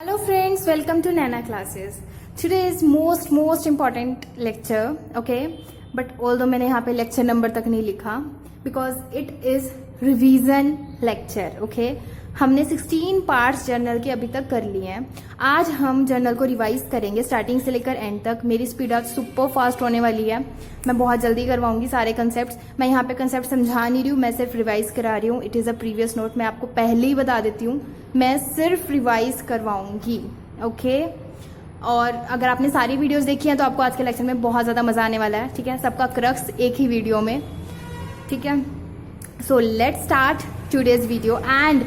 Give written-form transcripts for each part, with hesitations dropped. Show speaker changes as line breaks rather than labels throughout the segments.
Hello friends, welcome to Nana classes. Today is most important lecture, okay? But although मैंने यहाँ पे lecture number तक नहीं लिखा because it is revision lecture, okay? हमने 16 parts journal के अभी तक कर लिए हैं. आज हम जर्नल को रिवाइज करेंगे स्टार्टिंग से लेकर एंड तक. मेरी स्पीड आज सुपर फास्ट होने वाली है. मैं बहुत जल्दी करवाऊंगी सारे कंसेप्ट्स. मैं यहाँ पे कंसेप्ट समझा नहीं रही हूँ, मैं सिर्फ रिवाइज करा रही हूँ. It is a previous note. मैं आपको पहले ही बता देती हूँ, मैं सिर्फ रिवाइज करवाऊंगी, ओके? और अगर आपने सारी वीडियोस देखी हैं तो आपको आज के लेक्चर में बहुत ज़्यादा मजा आने वाला है, ठीक है? सबका क्रक्स एक ही वीडियो में, ठीक है? So let's start today's video. And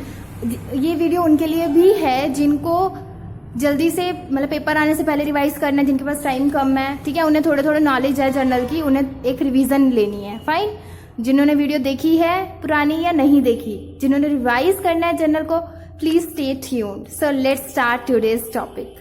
ये वीडियो उनके लिए भी है जिनको जल्दी से मतलब पेपर आने से पहले रिवाइज करना है, जिनके पास टाइम कम है, ठीक है? उन्हें थोड़े नॉलेज है जर्नल की, उन्हें एक रिवीजन लेनी है, फाइन. जिन्होंने वीडियो देखी है पुरानी या नहीं देखी, जिन्होंने रिवाइज करना है जर्नल को, please stay tuned. So let's start today's topic.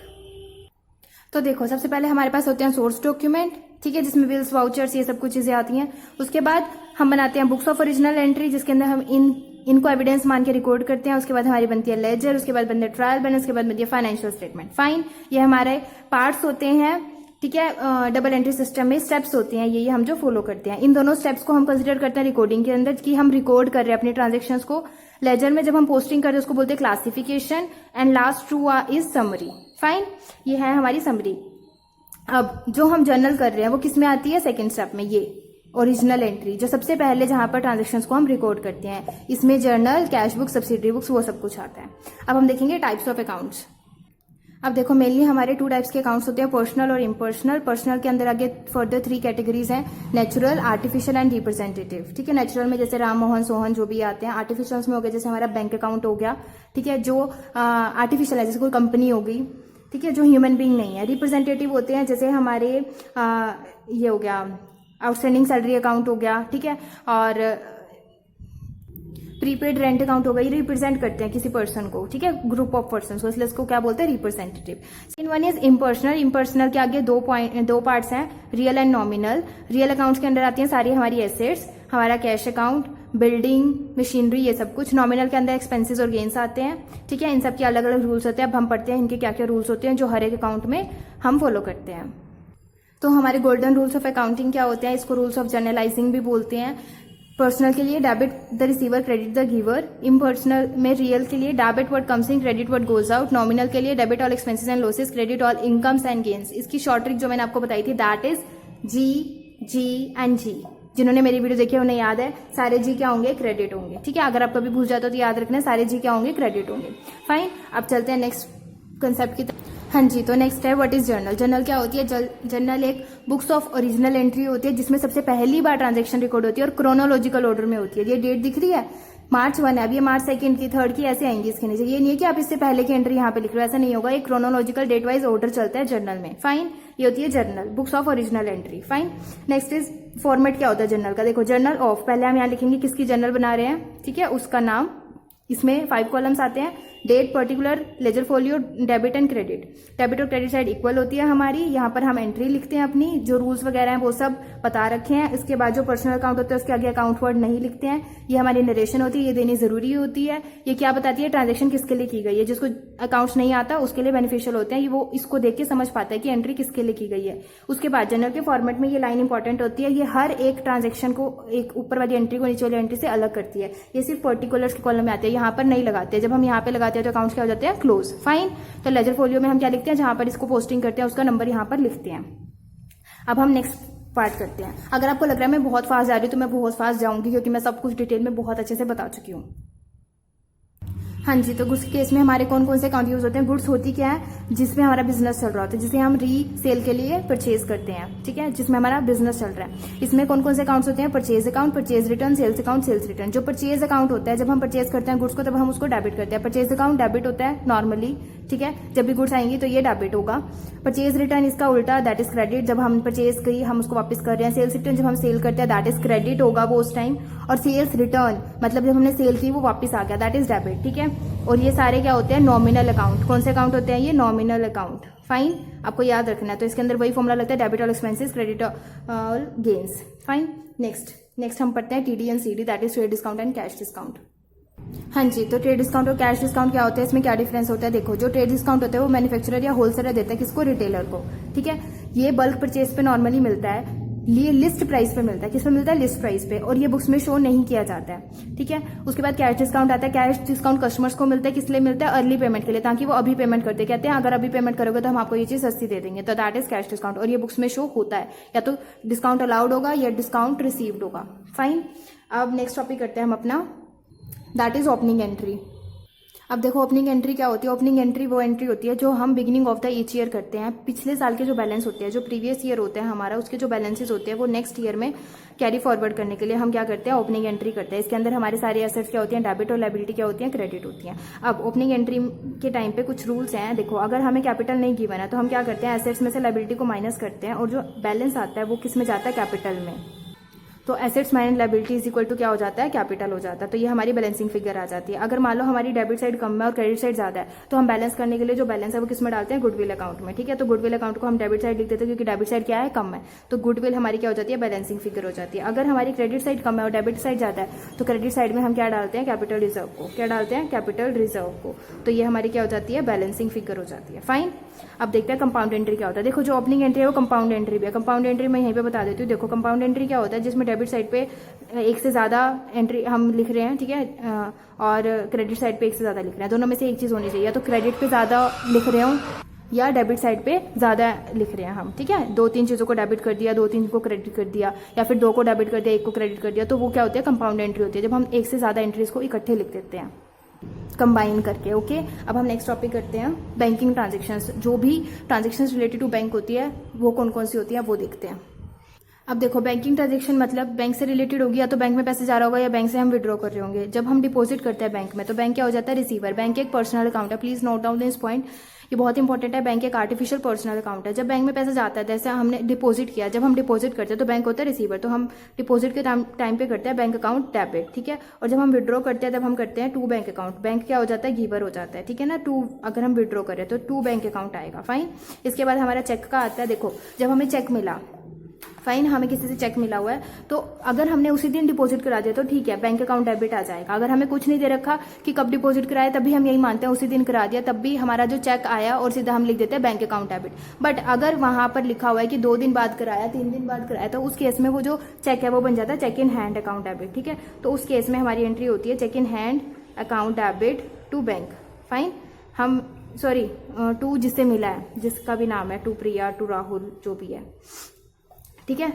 तो देखो, सबसे पहले हमारे पास होते हैं सोर्स डॉक्यूमेंट, ठीक है, जिसमें बिल्स, वाउचर्स, ये सब कुछ चीजें आती हैं. उसके बाद हम बनाते हैं बुक्स ऑफ ओरिजिनल एंट्री, जिसके अंदर हम इनको एविडेंस मान के रिकॉर्ड करते हैं. उसके बाद हमारी बनती है लेजर, उसके बाद बनती है ट्रायल बैलेंस, उसके बाद बनती है फाइनेंशियल स्टेटमेंट. फाइन, ये हमारे पार्ट्स होते हैं, ठीक है? डबल एंट्री सिस्टम में स्टेप्स होते हैं, ये हम जो फॉलो करते हैं. इन दोनों स्टेप्स को हम कंसिडर करते हैं रिकॉर्डिंग के अंदर कि हम रिकॉर्ड कर रहे हैं अपनी ट्रांजेक्शंस को. लेजर में जब हम पोस्टिंग कर रहे हैं उसको बोलते हैं classification. And last two is summary. Fine, ये है हमारी समरी. अब जो हम जर्नल कर रहे हैं वो किस में आती है? सेकेंड स्टेप में, ये ओरिजिनल एंट्री, जो सबसे पहले जहां पर ट्रांजेक्शन्स को हम रिकॉर्ड करते हैं. इसमें journal, cash book, subsidiary books, वो सब कुछ आता है. अब हम देखेंगे टाइप्स ऑफ अकाउंट्स. अब देखो, मेनली हमारे 2 टाइप्स के अकाउंट्स होते हैं, पर्सनल और इम्पर्सनल. पर्सनल के अंदर आगे फर्दर 3 कैटेगरीज हैं, नेचुरल, आर्टिफिशियल एंड रिप्रेजेंटेटिव, ठीक है? नेचुरल में जैसे राम मोहन, सोहन जो भी आते हैं. आर्टिफिशियल में हो गया जैसे हमारा बैंक अकाउंट हो गया, ठीक है, जो आर्टिफिशियल है, जैसे कोई कंपनी हो गई, ठीक है, जो ह्यूमन बीइंग नहीं है. रिप्रेजेंटेटिव होते हैं जैसे हमारे ये हो गया आउटस्टैंडिंग सैलरी अकाउंट हो गया, ठीक है, और प्रीपेड रेंट अकाउंट हो गया. ये रिप्रेजेंट करते हैं किसी पर्सन को, ठीक है, ग्रुप ऑफ पर्सन को, इसलिए इसको क्या बोलते हैं? Representative. Second one is impersonal. Impersonal के आगे 2 पार्ट्स हैं, real and nominal. Real accounts के अंदर आती हैं सारी हमारी एसेट्स, हमारा कैश अकाउंट, बिल्डिंग, मशीनरी, ये सब कुछ. नॉमिनल के अंदर एक्सपेंसेस और गेन्स आते हैं, ठीक है? इन सब के अलग अलग रूल्स होते हैं. अब हम पढ़ते हैं इनके क्या क्या रूल्स होते हैं जो हर एक अकाउंट में हम फॉलो करते हैं. तो हमारे गोल्डन रूल्स ऑफ अकाउंटिंग क्या होते हैं? इसको रूल्स ऑफ जर्नलाइजिंग भी बोलते हैं. पर्सनल के लिए debit the receiver, credit the giver. Impersonal में रियल के लिए debit what comes in, credit what goes out. Nominal के लिए debit all expenses and losses, credit all incomes and gains. इसकी शॉर्ट ट्रिक जो मैंने आपको बताई थी, दैट इज जी एंड जी. जिन्होंने मेरी वीडियो देखी है उन्हें याद है, सारे जी क्या होंगे? क्रेडिट होंगे, ठीक है? अगर आप कभी भूल जाते हो तो याद रखना, सारे जी क्या होंगे? क्रेडिट होंगे. फाइन, अब चलते हैं नेक्स्ट कंसेप्ट की तरफ. हाँ जी, तो नेक्स्ट है व्हाट इज जर्नल. जर्नल क्या होती है? जर्नल एक बुक्स ऑफ ओरिजिनल एंट्री होती है जिसमें सबसे पहली बार ट्रांजेक्शन रिकॉर्ड होती है और क्रोनोलॉजिकल ऑर्डर में होती है. ये डेट दिख रही है, March 1 है, अब ये March 2 की, 3 की ऐसे आएंगी इसके नीचे. ये नहीं है कि आप इससे पहले की एंट्री यहाँ पे लिख रहे हो, ऐसा नहीं होगा. एक क्रोनोलॉजिकल डेट वाइज ऑर्डर चलता है जर्नल में. फाइन, ये होती है journal, books of original entry. Fine, next is format. क्या होता है जर्नल का? देखो, जर्नल ऑफ, पहले हम यहाँ लिखेंगे किसकी जर्नल बना रहे हैं, ठीक है, उसका नाम. इसमें 5 कॉलम्स आते हैं, date, particular, ledger folio, debit and credit. Debit और क्रेडिट साइड इक्वल होती है हमारी. यहाँ पर हम एंट्री लिखते हैं अपनी, जो रूल्स वगैरह हैं वो सब बता रखे हैं. इसके बाद जो पर्सनल अकाउंट होता है उसके आगे अकाउंट वर्ड नहीं लिखते हैं. ये हमारी नरेशन होती है, ये देनी जरूरी होती है. ये क्या बताती है? ट्रांजेक्शन किसके लिए की गई है. जिसको अकाउंट्स नहीं आता उसके लिए बेनिफिशियल होते हैं, ये वो इसको देख के समझ पाता है कि एंट्री किसके लिए की गई है. उसके बाद जर्नल के फॉर्मेट में ये लाइन इंपॉर्टेंट होती है, ये हर एक ट्रांजेक्शन को, एक ऊपर वाली एंट्री को नीचे वाली एंट्री से अलग करती है. ये सिर्फ पर्टिकुलर्स के कॉलम में आते हैं, यहाँ पर नहीं लगाते. जब हम यहाँ पे लगाते हैं तो अकाउंट्स क्या हो जाते हैं? क्लोज. फाइन, तो लेजर फोलियो में हम क्या लिखते हैं? जहां पर इसको पोस्टिंग करते हैं उसका नंबर यहाँ पर लिखते हैं. अब हम नेक्स्ट पार्ट करते हैं. अगर आपको लग रहा है मैं बहुत फास्ट जा रही हूँ तो मैं बहुत फास्ट जाऊंगी, क्योंकि मैं सब कुछ डिटेल में बहुत अच्छे से बता चुकी हूँ. हाँ जी, तो गुड्स केस में हमारे कौन कौन से अकाउंट यूज होते हैं? गुड्स होती क्या है? जिसमें हमारा बिजनेस चल रहा होता है, जिसे हम रीसेल के लिए परचेज करते हैं, ठीक है, जिसमें हमारा बिजनेस चल रहा है. इसमें कौन कौन से अकाउंट्स होते हैं? Purchase account, purchase return, sales account, sales return. जो परचेज अकाउंट होता है, जब हम परचेज करते हैं गुड्स को तब हम उसको डेबिट करते हैं. परचेज अकाउंट डेबिट होता है नॉर्मली, ठीक है, जब भी गुड्स आएंगी तो ये डेबिट होगा. परचेज रिटर्न इसका उल्टा, दैट इज क्रेडिट. जब हम परचेज करी हम उसको वापस कर रहे हैं. सेल्स रिटर्न जब हम सेल करते हैं दैट इज क्रेडिट होगा वो उस टाइम. और सेल्स रिटर्न मतलब जब हमने सेल की वो वापस आ गया, दैट इज डेबिट, ठीक है. और ये सारे क्या होते हैं? Nominal account. कौन से अकाउंट होते हैं? ये नॉमिनल अकाउंट. फाइन, आपको याद रखना है. तो इसके अंदर वही फॉर्मूला लगता है, debit all expenses, credit all gains. Fine, next हम पढ़ते हैं TD and CD, that is trade discount and cash discount. हाँ जी, तो ट्रेड डिस्काउंट और कैश डिस्काउंट क्या होता है, इसमें क्या डिफरेंस होता है। देखो, जो ट्रेड डिस्काउंट होता है वो मैन्युफैक्चरर या होलसेलर देता है किसको, रिटेलर को, ठीक है। ये बल्क परचेज पे नॉर्मली मिलता है, ये लिस्ट प्राइस पे मिलता है। किस पे मिलता है, लिस्ट प्राइस पे, और ये बुक्स में शो नहीं किया जाता है, ठीक है। उसके बाद कैश डिस्काउंट आता है। कैश डिस्काउंट कस्टमर्स को मिलता है, किस लिए मिलता है, अर्ली पेमेंट के लिए, ताकि वो अभी पेमेंट करते, कहते हैं अगर अभी पेमेंट करोगे तो हम आपको ये चीज सस्ती दे देंगे, तो दैट इज कैश डिस्काउंट। और ये बुक्स में शो होता है, या तो डिस्काउंट अलाउड होगा या डिस्काउंट रिसीव्ड होगा। फाइन। अब नेक्स्ट टॉपिक करते हैं हम अपना, दैट इज ओपनिंग एंट्री। अब देखो, ओपनिंग एंट्री क्या होती है। ओपनिंग एंट्री वो एंट्री होती है जो हम beginning of the each year करते हैं। पिछले साल के जो बैलेंस होते हैं, जो प्रीवियस ईयर होते हैं हमारा, उसके जो बैलेंसेस होते हैं वो नेक्स्ट ईयर में कैरी फॉरवर्ड करने के लिए हम क्या करते हैं, ओपनिंग एंट्री करते हैं। इसके अंदर हमारे सारे एसेट्स क्या होती हैं, डेबिट और लायबिलिटी क्या होती हैं, क्रेडिट होती हैं। अब ओपनिंग एंट्री के टाइम पे कुछ रूल्स हैं। देखो, अगर हमें कैपिटल नहीं गिवन है तो हम क्या करते हैं, एसेट्स में से लायबिलिटी को माइनस करते हैं, और जो बैलेंस आता है वो किस में जाता है, कैपिटल में। तो assets minus liability is equal to क्या हो जाता है, कैपिटल हो जाता है। तो ये हमारी बैलेंसिंग फिगर आ जाती है। अगर मान लो हमारी डेबिट साइड कम है और क्रेडिट साइड ज्यादा है, तो हम बैलेंस करने के लिए जो बैलेंस है वो किस में डालते हैं, गुडविल अकाउंट में, ठीक है। तो गुडविल अकाउंट को हम डेबिट साइड लिख देते हैं, क्योंकि डेबिट साइड क्या है, कम है, तो गुडविल हमारी क्या हो जाती है, बैलेंसिंग फिगर हो जाती है। अगर हमारी क्रेडिट साइड कम है और डेबिट साइड ज्यादा है, तो क्रेडिट साइड में हम क्या डालते हैं, कैपिटल रिजर्व को। क्या डालते हैं, कैपिटल रिजर्व को। तो ये हमारी क्या हो जाती है, बैलेंसिंग फिगर हो जाती है। फाइन। अब देखते हैं कंपाउंड एंट्री क्या होता है। देखो, जो ओपनिंग एंट्री है वो कंपाउंड एंट्री भी है। कंपाउंड एंट्री मैं यहीं पे बता देती हूँ। देखो, कंपाउंड एंट्री क्या होता है, जिसमें डेबिट साइड पे एक से ज्यादा एंट्री हम लिख रहे हैं, ठीक है, और क्रेडिट साइड पे एक से ज्यादा लिख रहे हैं। दोनों में से एक चीज होनी चाहिए, या तो क्रेडिट पे ज्यादा लिख रहे हो या डेबिट साइड पे ज्यादा लिख रहे हैं हम, ठीक है। 2-3 चीजों को डेबिट कर दिया, 2-3 को क्रेडिट कर दिया, या फिर 2 को डेबिट कर दिया, 1 को क्रेडिट कर दिया, तो वो क्या होती है, कंपाउंड एंट्री होती है, जब हम एक से ज्यादा एंट्रीज को इकट्ठे लिख देते हैं, कंबाइन करके। ओके, अब हम नेक्स्ट टॉपिक करते हैं, बैंकिंग ट्रांजेक्शन्स। जो भी ट्रांजेक्शन्स रिलेटेड टू बैंक होती है वो कौन कौन सी होती है वो देखते हैं। अब देखो, बैंकिंग ट्रांजेक्शन मतलब बैंक से रिलेटेड होगी, या तो बैंक में पैसे जा रहा होगा या बैंक से हम विड्रॉ कर रहे होंगे। जब हम डिपॉजिट करते हैं बैंक में, तो बैंक क्या हो जाता है, रिसीवर। बैंक एक पर्सनल अकाउंट है, please note down this point, ये बहुत इंपॉर्टेंट है। बैंक एक आर्टिफिशियल पर्सनल अकाउंट है। जब बैंक में पैसा जाता है, जैसे हमने डिपॉजिट किया, जब हम डिपॉजिट करते हैं तो बैंक होता है रिसीवर, तो हम डिपॉजिट के टाइम पे करते हैं बैंक अकाउंट डेबिट, ठीक है। और जब हम विड्रॉ करते हैं तब हम करते हैं टू बैंक अकाउंट। बैंक क्या हो जाता है, गिवर हो जाता है, ठीक है ना। टू, अगर हम विड्रॉ करें तो टू बैंक अकाउंट आएगा। फाइन। इसके बाद हमारा चेक का आता है। देखो, जब हमें चेक मिला, फाइन, हमें किसी से चेक मिला हुआ है, तो अगर हमने उसी दिन डिपॉजिट करा दिया तो ठीक है, बैंक अकाउंट डेबिट आ जाएगा। अगर हमें कुछ नहीं दे रखा कि कब डिपॉजिट कराया, तभी हम यही मानते हैं उसी दिन करा दिया, तब भी हमारा जो चेक आया और सीधा हम लिख देते हैं बैंक अकाउंट डेबिट। बट अगर वहां पर लिखा हुआ है कि 2 दिन बाद कराया, 3 दिन बाद कराया, तो उस केस में वो जो चेक है वो बन जाता है cheque in hand account debit, ठीक है। तो उस केस में हमारी एंट्री होती है cheque in hand account debit to bank. Fine. हम सॉरी, टू जिससे मिला है, जिसका भी नाम है, टू प्रिया, टू राहुल, जो भी है, ठीक है।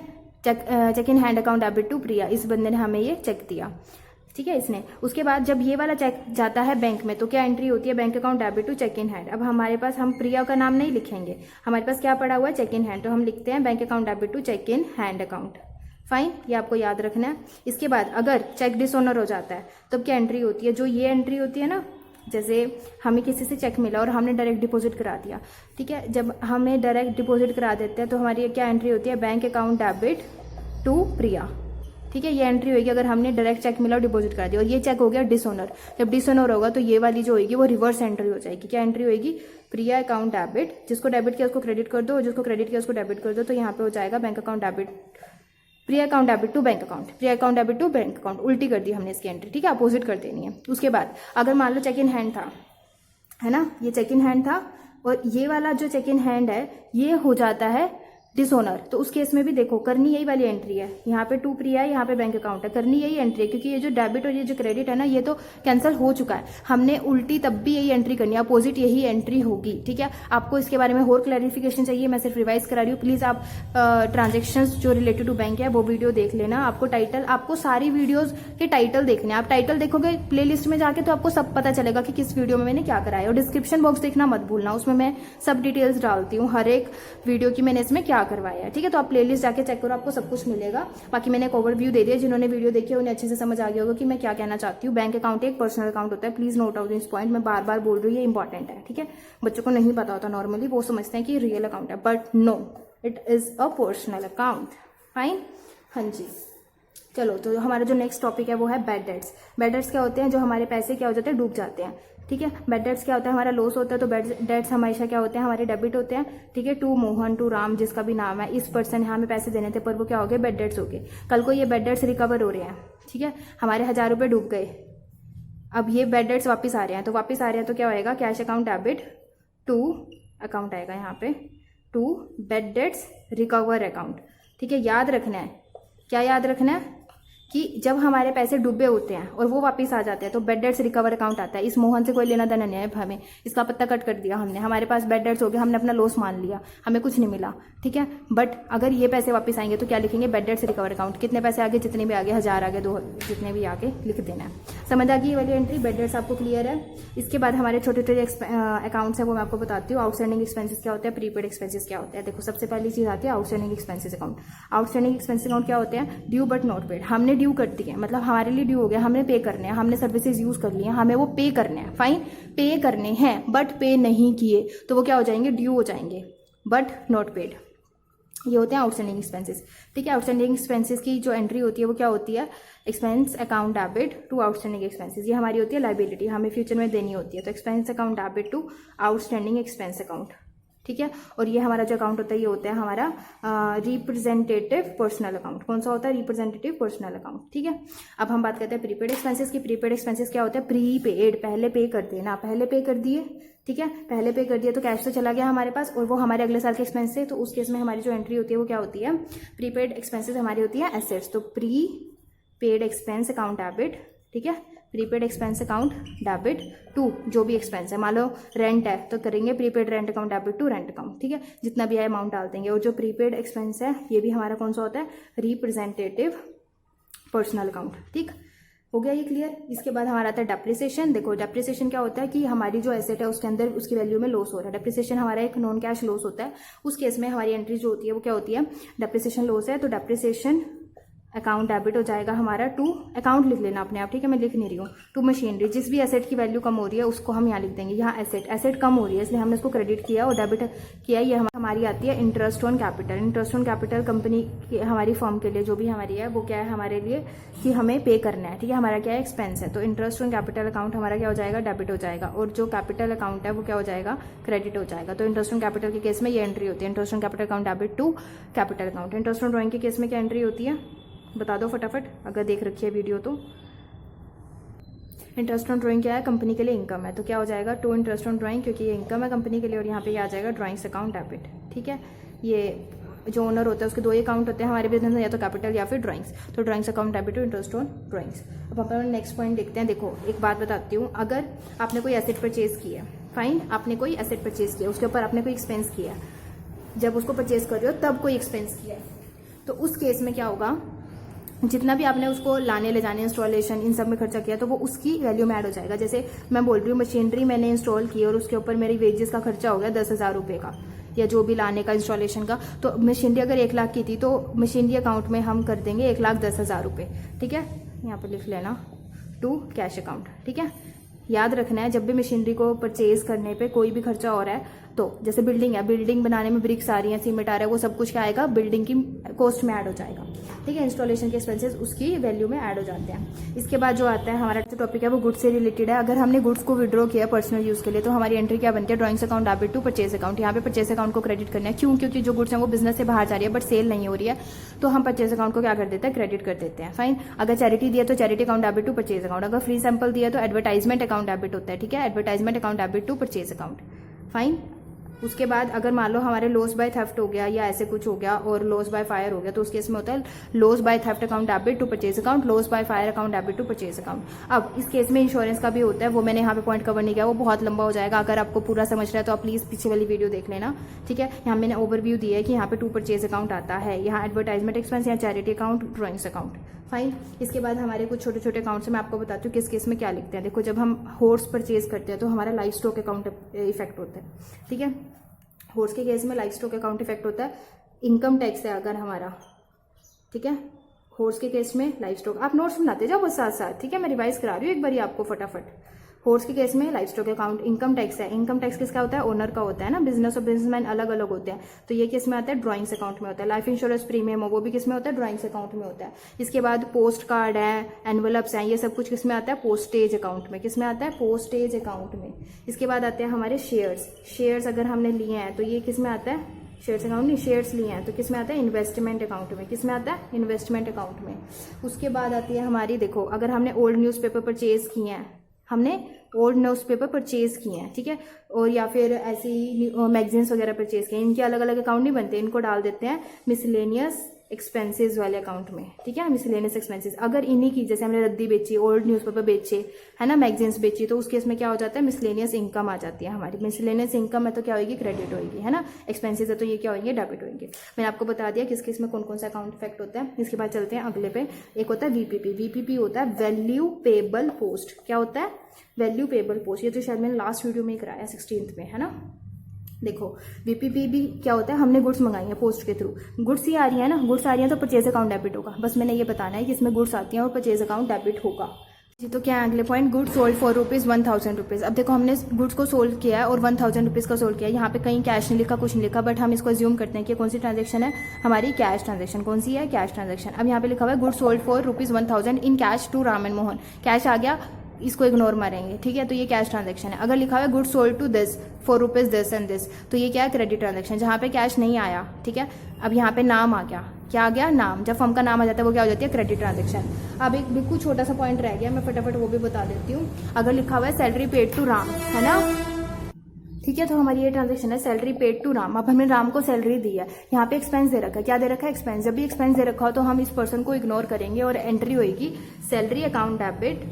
Cheque in hand account debit to Priya, इस बंदे ने हमें ये चेक दिया, ठीक है, इसने। उसके बाद जब ये वाला चेक जाता है बैंक में, तो क्या एंट्री होती है, bank account debit to cheque in hand. अब हमारे पास, हम प्रिया का नाम नहीं लिखेंगे, हमारे पास क्या पड़ा हुआ है, चेक इन हैंड, तो हम लिखते हैं bank account debit to cheque in hand account. Fine, ये आपको याद रखना है। इसके बाद अगर चेक डिसऑनर हो जाता है तब क्या एंट्री होती है, जो ये एंट्री होती है ना, जैसे हमें किसी से चेक मिला और हमने डायरेक्ट डिपॉजिट करा दिया, ठीक है। जब हमें डायरेक्ट डिपॉजिट करा देते हैं तो हमारी क्या एंट्री होती है, बैंक अकाउंट डेबिट टू प्रिया, ठीक है। ये एंट्री होगी अगर हमने डायरेक्ट चेक मिला और डिपॉजिट करा दिया। और ये चेक हो गया डिसऑनर। जब डिसऑनर होगा तो ये वाली जो होगी वो रिवर्स एंट्री हो जाएगी। क्या एंट्री होगी, प्रिया अकाउंट डेबिट, जिसको डेबिट किया उसको क्रेडिट कर दो, और जिसको क्रेडिट किया उसको डेबिट कर दो, तो यहाँ पे हो जाएगा bank account debit, Priya account debit to bank account, Priya account debit to bank account. उल्टी कर दी हमने इसकी एंट्री, ठीक है, अपोजिट कर देनी है। उसके बाद अगर मान लो चेक इन हैंड था, है ना, ये चेक इन हैंड था, और ये वाला जो चेक इन हैंड है ये हो जाता है डिसऑनर, तो उस केस में भी देखो करनी यही वाली एंट्री है। यहाँ पे टू प्रिया है, यहाँ पे बैंक अकाउंट है, करनी यही एंट्री है, क्योंकि ये जो डेबिट और ये जो क्रेडिट है ना, ये तो कैंसिल हो चुका है। हमने उल्टी तब भी यही एंट्री करनी है, अपोजिट यही एंट्री होगी, ठीक है। आपको इसके बारे में और क्लैरिफिकेशन चाहिए, मैं सिर्फ रिवाइज करा रही हूँ। प्लीज आप ट्रांजेक्शन्स जो रिलेटेड टू बैंक है वो वीडियो देख लेना। आपको टाइटल, आपको सारी वीडियोज के टाइटल देखने, आप टाइटल देखोगे प्लेलिस्ट में जाके तो आपको सब पता चलेगा कि किस वीडियो में मैंने क्या कराया। और डिस्क्रिप्शन बॉक्स देखना मत भूलना, उसमें मैं सब डिटेल्स डालती हूँ हर एक वीडियो की, मैंने इसमें क्या करवाया है, ठीक है। तो आप प्लेलिस्ट जाके चेक करो, आपको सब कुछ मिलेगा। बाकी मैंने एक ओवरव्यू दे दिया, जिन्होंने वीडियो देखी है उन्हें अच्छे से समझ आ गया होगा कि मैं क्या कहना चाहती हूँ। बैंक अकाउंट एक पर्सनल अकाउंट होता है, please note out this point, मैं बार बार बोल रही हूँ, ये इंपॉर्टेंट है, ठीक है। बच्चों को नहीं पता होता, नॉर्मली वो समझते हैं कि रियल अकाउंट है, but no, it is a personal account. Fine, हाँ जी। चलो, तो हमारा जो नेक्स्ट टॉपिक है वो है बैड डेट्स। बैड डेट्स क्या होते हैं, जो हमारे पैसे क्या हो जाते हैं, डूब जाते हैं, ठीक है। बैड डेट्स क्या होता है, हमारा लॉस होता है, तो बैड डेट्स हमेशा क्या होते हैं, हमारे डेबिट होते हैं, ठीक है। टू मोहन, टू राम, जिसका भी नाम है, इस पर्सन ने हमें पैसे देने थे पर वो क्या हो गए, बैड डेट्स हो गए। कल को ये बैड डेट्स रिकवर हो रहे हैं, ठीक है। हमारे 1000 रुपये डूब गए, अब ये बैड डेट्स वापस आ रहे हैं, तो वापस आ रहे हैं तो क्या होएगा, cash account debit to account आएगा यहाँ पे to bad debts recover account. ठीक है, याद रखना है, क्या याद रखना है कि जब हमारे पैसे डूबे होते हैं और वो वापस आ जाते हैं तो बैड डेट्स रिकवर अकाउंट आता है। इस मोहन से कोई लेना देना नहीं है हमें, इसका पत्ता कट कर दिया हमने, हमारे पास बैड डेट्स हो गया, हमने अपना लॉस मान लिया, हमें कुछ नहीं मिला। ठीक है, बट अगर ये पैसे वापस आएंगे तो क्या लिखेंगे, बैड डेट्स रिकवर अकाउंट। कितने पैसे आगे, जितने भी आगे, 1000 आगे, 2 जितने भी आगे लिख देना है। समझ आ गई ये वाली एंट्री, बैड डेट्स आपको क्लियर है। इसके बाद हमारे छोटे छोटे अकाउंट्स है वो मैं आपको बताती हूँ। आउटस्टैंडिंग एक्सपेंसेस क्या होता है, प्रीपेड एक्सपेंसेस क्या होता है। देखो सबसे पहली चीज आती है outstanding expenses account. Outstanding expenses account क्या होते हैं, ड्यू बट नॉट पेड। हमने ड्यू कर दिए, मतलब हमारे लिए ड्यू हो गया, हमने पे करने हैं, हमने सर्विसेज यूज कर लिए, हमें वो पे करने हैं, फाइन, पे करने हैं बट पे नहीं किए तो वो क्या हो जाएंगे, ड्यू हो जाएंगे बट नॉट पेड। ये होते हैं आउटस्टैंडिंग एक्सपेंसेस। ठीक है, आउटस्टैंडिंग एक्सपेंसेस की जो एंट्री होती है वो क्या होती है, expense account debit to outstanding expenses. ये हमारी होती है लाइबिलिटी, हमें फ्यूचर में देनी होती है, तो expense account debit to outstanding expense account. ठीक है, और ये हमारा जो अकाउंट होता है ये होता है हमारा रिप्रेजेंटेटिव पर्सनल अकाउंट। कौन सा होता है, रिप्रेजेंटेटिव पर्सनल अकाउंट। ठीक है, अब हम बात करते हैं प्रीपेड एक्सपेंसेस की। प्रीपेड एक्सपेंसेस क्या होता है, प्रीपेड, पहले पे कर देना, पहले पे कर दिए। ठीक है, पहले पे कर दिया तो कैश तो चला गया हमारे पास और वो हमारे अगले साल के एक्सपेंस है, तो उस केस में हमारी जो एंट्री होती है वो क्या होती है, प्रीपेड एक्सपेंसेस हमारी होती है एसेट्स, तो prepaid expense account debit. ठीक है, prepaid expense account debit to जो भी एक्सपेंस है, मान लो रेंट है तो करेंगे prepaid rent account debit to rent account. ठीक है, जितना भी है अमाउंट डाल देंगे। और जो प्रीपेड एक्सपेंस है ये भी हमारा कौन सा होता है, रिप्रेजेंटेटिव पर्सनल अकाउंट। ठीक हो गया ये क्लियर। इसके बाद हमारा आता है डेप्रिसिएशन। देखो डेप्रिसिएशन क्या होता है कि हमारी जो एसेट है उसके अंदर उसकी वैल्यू में लॉस हो रहा है। डेप्रिसिएशन हमारा एक नॉन कैश लॉस होता है, उस केस में हमारी एंट्री जो होती है वो क्या होती है, डेप्रिसिएशन लॉस है, तो डेप्रिसिएशन अकाउंट डेबिट हो जाएगा हमारा टू, अकाउंट लिख लेना अपने आप, ठीक है, मैं लिख नहीं रही हूँ, टू मशीनरी। जिस भी एसेट की वैल्यू कम हो रही है उसको हम यहाँ लिख देंगे, यहाँ एसेट कम हो रही है इसलिए हमने उसको क्रेडिट किया और डेबिट किया। ये हमारी आती है interest on capital. Interest on capital company की, हमारी फर्म के लिए जो भी हमारी है वो क्या है हमारे लिए कि हमें पे करना है। ठीक है, हमारा क्या है, एक्सपेंस है, तो इंटरेस्ट ऑन कैपिटल अकाउंट हमारा क्या हो जाएगा, डेबिट हो जाएगा, और जो कैपिटल अकाउंट है वो क्या हो जाएगा, क्रेडिट हो जाएगा। तो इंटरेस्ट ऑन कैपिटल के केस में ये एंट्री होती है, interest on capital account debit to capital account. Interest on drawing के केस में क्या एंट्री होती है, बता दो फटाफट अगर देख रखी है वीडियो तो। इंटरेस्ट ऑन ड्राइंग क्या है, कंपनी के लिए इनकम है, तो क्या हो जाएगा, टू इंटरेस्ट ऑन ड्राइंग, क्योंकि ये इनकम है कंपनी के लिए, और यहाँ पे आ जाएगा ड्राइंग्स अकाउंट डेबिट। ठीक है, ये जो ओनर होता है उसके दो ही अकाउंट होते हैं हमारे बिजनेस में, या तो कैपिटल या फिर ड्राइंग्स, तो drawings account debit to interest on drawings. अब अपन नेक्स्ट पॉइंट देखते हैं। देखो एक बात बताती हूँ, अगर आपने कोई एसेट परचेज किया, फाइन, आपने कोई एसेट परचेज किया, उसके ऊपर आपने कोई एक्सपेंस किया, जब उसको परचेज कर रहे हो तब कोई एक्सपेंस किया, तो उस केस में क्या होगा, जितना भी आपने उसको लाने ले जाने, इंस्टॉलेशन, इन सब में खर्चा किया तो वो उसकी वैल्यू में ऐड हो जाएगा। जैसे मैं बोल रही हूँ मशीनरी मैंने इंस्टॉल की और उसके ऊपर मेरी वेजेस का खर्चा हो गया 10,000 रुपये का, या जो भी लाने का इंस्टॉलेशन का, तो मशीनरी अगर 1 लाख की थी तो मशीनरी अकाउंट में हम कर देंगे 1,10,000 रुपये। ठीक है, यहाँ पर लिख लेना टू कैश अकाउंट। ठीक है, याद रखना है जब भी मशीनरी को परचेज करने पे कोई भी खर्चा हो रहा है, तो जैसे बिल्डिंग है, बिल्डिंग बनाने में ब्रिक्स आ रही है, सीमेंट आ रहा है, वो सब कुछ क्या आएगा, बिल्डिंग की कॉस्ट में ऐड हो जाएगा। ठीक है, इंस्टॉलेशन के एक्सपेंसेस उसकी वैल्यू में ऐड हो जाते हैं। इसके बाद जो आता है हमारा जो टॉपिक है वो गुड्स से रिलेटेड है। अगर हमने गुड्स को विड्रॉ किया पर्सनल यूज के लिए तो हमारी एंट्री क्या बनती है, drawings account debit to purchase account. यहाँ पे परचेज अकाउंट को क्रेडिट करना है, क्यों, क्योंकि जो गुड्स है वो बिजनेस से बाहर जा रही है बट सेल नहीं हो रही है, तो हम परचेज अकाउंट को क्या कर देते हैं, क्रेडिट कर देते हैं। फाइन, अगर चैरिटी दिया तो charity account debit to purchase account, अगर फ्री सैंपल दिया तो एडवर्टाइजमेंट अकाउंट डेबिट होता है। ठीक है, advertisement account debit to purchase account. Fine, उसके बाद अगर मान लो हमारे लॉस बाय थेफ्ट हो गया या ऐसे कुछ हो गया और लॉस बाय फायर हो गया, तो उस केस में होता है loss by theft account debit to purchase account, loss by fire account debit to purchase account. अब इस केस में इंश्योरेंस का भी होता है, वो मैंने यहाँ पे पॉइंट कवर नहीं किया, वो बहुत लंबा हो जाएगा। अगर आपको पूरा समझ रहा है तो आप प्लीज पीछे वाली वीडियो देख लेना। ठीक है, यहाँ मैंने ओवरव्यू दिया है कि यहाँ पे टू परचेज अकाउंट आता है, यहाँ एडवर्टाइजमेंट एक्सपेंस, यहाँ charity account, drawings account. Fine, इसके बाद हमारे कुछ छोटे छोटे अकाउंट्स मैं आपको बताती हूँ किस केस में क्या लिखते हैं। देखो जब हम हॉर्स परचेज करते हैं तो हमारा लाइफ स्टॉक अकाउंट इफेक्ट होता है। ठीक है, हॉर्स के केस में लाइफ स्टॉक अकाउंट इफेक्ट होता है। इनकम टैक्स है अगर हमारा, ठीक है, हॉर्स के केस में लाइफ स्टॉक, आप नोट्स बनाते जाओ बस साथ साथ। ठीक है, मैं रिवाइज करा रही हूँ एक बार आपको फटाफट। हॉर्स के केस में life stock account, income tax है, इनकम टैक्स किसका होता है, ओनर का होता है ना, बिजनेस और बिजनेसमैन अलग अलग होते हैं, तो ये किस में आता है, ड्राइंग्स अकाउंट में होता है। लाइफ इंश्योरेंस प्रीमियम हो वो भी किस में होता है, ड्राइंग्स अकाउंट में होता है। इसके बाद पोस्ट कार्ड है, एनवलप्स हैं, ये सब कुछ किस में आता है, पोस्टेज अकाउंट में। किस में आता है, पोस्टेज अकाउंट में। इसके बाद आते हैं हमारे शेयर्स अगर हमने लिए हैं तो ये किस में आता है, शेयर्स अकाउंट नहीं, शेयर्स लिए हैं तो किस में आता है, इन्वेस्टमेंट अकाउंट में। किस में आता है, इन्वेस्टमेंट अकाउंट में। उसके बाद आती है हमारी, देखो अगर हमने ओल्ड न्यूज़पेपर परचेज किए हैं, हमने ओल्ड न्यूज़पेपर परचेज किए हैं, ठीक है, और या फिर ऐसे ही मैगजीन्स वगैरह परचेज किए हैं, इनके अलग अलग अकाउंट नहीं बनते, इनको डाल देते हैं मिसलेनियस एक्सपेंसेस वाले अकाउंट में, ठीक है, मिसलेनियस एक्सपेंसेस। अगर इन्हीं की जैसे हमने रद्दी बेची, ओल्ड न्यूज़पेपर बेचे, है ना, मैगजीन्स बेची, तो उस केस में क्या हो जाता है, मिसलेनियस इनकम आ जाती है हमारी। मिसलेनियस इनकम है तो क्या होगी, क्रेडिट होगी, है ना, एक्सपेंसेस है तो ये क्या होंगे, डेबिट होंगे। मैंने आपको बता दिया किस किस में कौन कौन सा अकाउंट इफेक्ट होता है। इसके बाद चलते हैं अगले पे। एक होता है वीपीपी। वीपीपी होता है वैल्यू पेबल पोस्ट। क्या होता है, वैल्यू पेबल पोस्ट। ये तो शायद मैंने लास्ट वीडियो में ही कराया 16th में, है ना। देखो वीपीपी भी क्या होता है, हमने गुड्स मंगाई है पोस्ट के थ्रू, गुड्स ही आ रही है ना, गुड्स आ रही है तो परचेज अकाउंट डेबिट होगा। बस मैंने ये बताना है कि इसमें गुड्स आती हैं और परचेज अकाउंट डेबिट होगा जी। तो क्या है अगले पॉइंट, गुड्स सोल्ड फॉर ₹1000। अब देखो हमने गुड्स को सोल्ड किया है और 1000 रुपीज़ का सोल्ड किया है। यहाँ पे कहीं कैश नहीं लिखा, कुछ नहीं लिखा, बट हम इसको अज्यूम करते हैं कि कौन सी ट्रांजेक्शन है हमारी, कैश ट्रांजेक्शन। कौन सी है, कैश ट्रांजेक्शन। अब यहाँ पे लिखा हुआ है goods sold for ₹1000 in cash to Ram and Mohan. Cash आ गया, इसको इग्नोर मारेंगे, ठीक है, तो ये कैश ट्रांजैक्शन है। अगर लिखा हुआ है goods sold to this for ₹this this and this, तो ये क्या है, क्रेडिट ट्रांजैक्शन, जहाँ पे कैश नहीं आया, ठीक है। अब यहाँ पे नाम आ गया, क्या आ गया, नाम। जब फर्म का नाम आ जाता है वो क्या हो जाती है, क्रेडिट ट्रांजैक्शन। अब एक बिल्कुल छोटा सा पॉइंट रह गया, मैं फटाफट वो भी बता देती हूँ। अगर लिखा हुआ है सैलरी पेड टू राम, है ना, ठीक है, तो हमारी ये ट्रांजैक्शन है सैलरी पेड टू राम। अब हमने राम को सैलरी दी है, यहाँ पे एक्सपेंस दे रखा है, क्या दे रखा है, एक्सपेंस। जब भी एक्सपेंस दे रखा हो तो हम इस पर्सन को इग्नोर करेंगे और एंट्री होगी सैलरी अकाउंट डेबिट,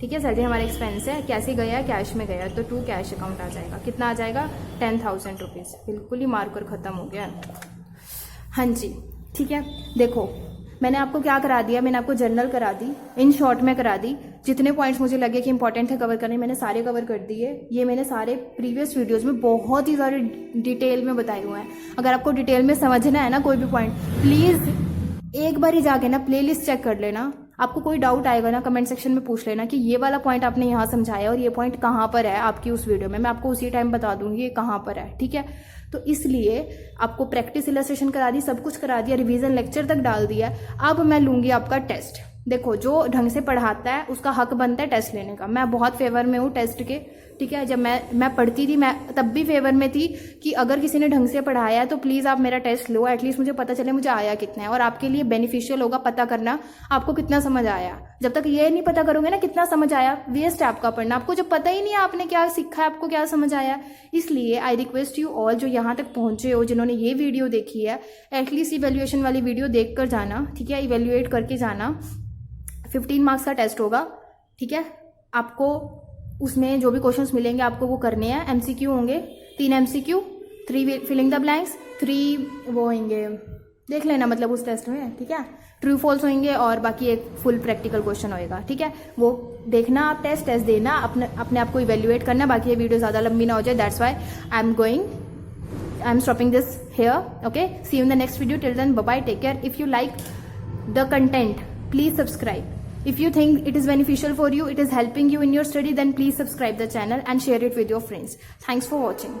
ठीक है। सैलरी हमारा एक्सपेंस है, कैसे गया, कैश में गया, तो टू कैश अकाउंट आ जाएगा। कितना आ जाएगा, 10,000 रुपीज़। बिल्कुल ही मार्कर खत्म हो गया, हाँ जी, ठीक है। देखो मैंने आपको क्या करा दिया, मैंने आपको जर्नल करा दी, इन शॉर्ट में करा दी। जितने पॉइंट्स मुझे लगे कि इंपॉर्टेंट है कवर करने, मैंने सारे कवर कर दिए। ये मैंने सारे प्रीवियस वीडियोस में बहुत ही सारे डिटेल में बताए हुए हैं। अगर आपको डिटेल में समझना है ना कोई भी पॉइंट, प्लीज़ एक बार ही जाके ना प्लेलिस्ट चेक कर लेना। आपको कोई डाउट आएगा ना, कमेंट सेक्शन में पूछ लेना कि ये वाला पॉइंट आपने यहाँ समझाया और ये पॉइंट कहाँ पर है आपकी उस वीडियो में। मैं आपको उसी टाइम बता दूंगी ये कहाँ पर है, ठीक है। तो इसलिए आपको प्रैक्टिस इलस्ट्रेशन करा दी, सब कुछ करा दिया, रिवीजन लेक्चर तक डाल दिया। अब मैं लूंगी आपका टेस्ट। देखो जो ढंग से पढ़ाता है उसका हक बनता है टेस्ट लेने का। मैं बहुत फेवर में हूँ टेस्ट के, ठीक है। जब मैं पढ़ती थी, मैं तब भी फेवर में थी कि अगर किसी ने ढंग से पढ़ाया है तो प्लीज़ आप मेरा टेस्ट लो, एटलीस्ट मुझे पता चले मुझे आया कितना है। और आपके लिए बेनिफिशियल होगा पता करना आपको कितना समझ आया। जब तक ये नहीं पता करोगे ना कितना समझ आया, वेस्ट है आपका पढ़ना। आपको जब पता ही नहीं है आपने क्या सीखा है, आपको क्या समझ आया। इसलिए आई रिक्वेस्ट यू ऑल जो यहाँ तक पहुंचे हो, जिन्होंने ये वीडियो देखी है, एटलीस्ट इवेल्युएशन वाली वीडियो देख कर जाना, ठीक है, इवेल्युएट करके जाना। 15 मार्क्स का टेस्ट होगा, ठीक है। आपको उसमें जो भी क्वेश्चंस मिलेंगे आपको वो करने हैं। एमसीक्यू होंगे 3 एमसीक्यू, 3 फिलिंग द ब्लैंक्स, 3 वो होंगे, देख लेना मतलब उस टेस्ट में, ठीक है। ट्रू फॉल्स होंगे और बाकी एक फुल प्रैक्टिकल क्वेश्चन होएगा, ठीक है। वो देखना आप, टेस्ट देना, अपने आप को इवेल्युएट करना। बाकी ये वीडियो ज़्यादा लंबी ना हो जाए, that's why I am stopping this here, okay. See you in the next video, till then bye bye, take care. If you like the content, please subscribe. If you think it is beneficial for you, it is helping you in your study, then please subscribe the channel and share it with your friends. Thanks for watching.